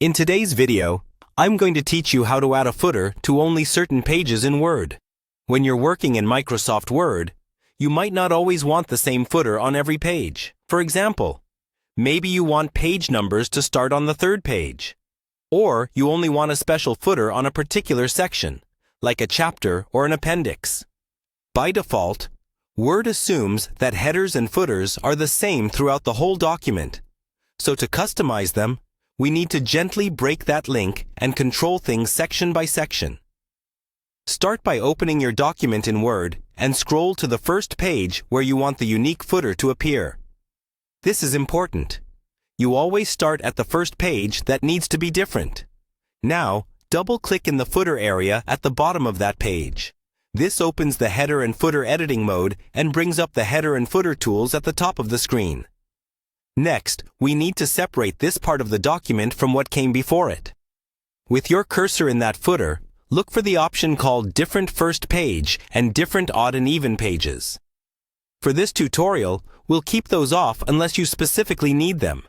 In today's video, I'm going to teach you how to add a footer to only certain pages in Word. When you're working in Microsoft Word, you might not always want the same footer on every page. For example, maybe you want page numbers to start on the third page. Or you only want a special footer on a particular section, like a chapter or an appendix. By default, Word assumes that headers and footers are the same throughout the whole document. So to customize them, we need to gently break that link and control things section by section. Start by opening your document in Word and scroll to the first page where you want the unique footer to appear. This is important. You always start at the first page that needs to be different. Now, double-click in the footer area at the bottom of that page. This opens the header and footer editing mode and brings up the header and footer tools at the top of the screen. Next, we need to separate this part of the document from what came before it. With your cursor in that footer, look for the option called Different First Page and Different Odd and Even Pages. For this tutorial, we'll keep those off unless you specifically need them,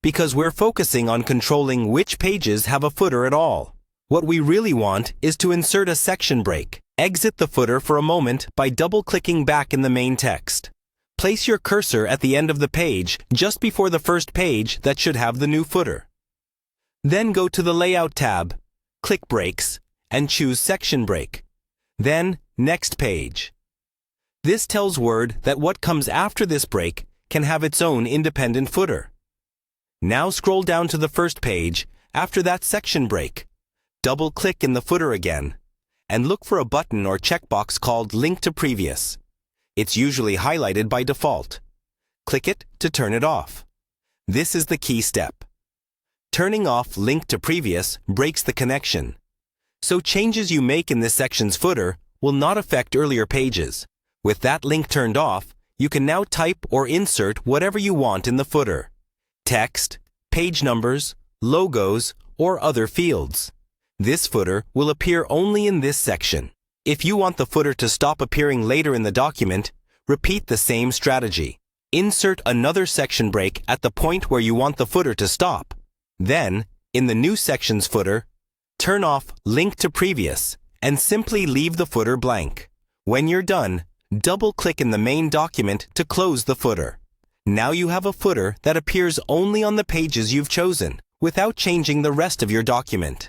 because we're focusing on controlling which pages have a footer at all. What we really want is to insert a section break. Exit the footer for a moment by double-clicking back in the main text. Place your cursor at the end of the page just before the first page that should have the new footer. Then go to the Layout tab, click Breaks, and choose Section Break. Then Next Page. This tells Word that what comes after this break can have its own independent footer. Now scroll down to the first page after that section break. Double-click in the footer again, and look for a button or checkbox called Link to Previous. It's usually highlighted by default. Click it to turn it off. This is the key step. Turning off Link to Previous breaks the connection. So changes you make in this section's footer will not affect earlier pages. With that link turned off, you can now type or insert whatever you want in the footer. Text, page numbers, logos, or other fields. This footer will appear only in this section. If you want the footer to stop appearing later in the document, repeat the same strategy. Insert another section break at the point where you want the footer to stop. Then, in the new section's footer, turn off Link to Previous and simply leave the footer blank. When you're done, double-click in the main document to close the footer. Now you have a footer that appears only on the pages you've chosen, without changing the rest of your document.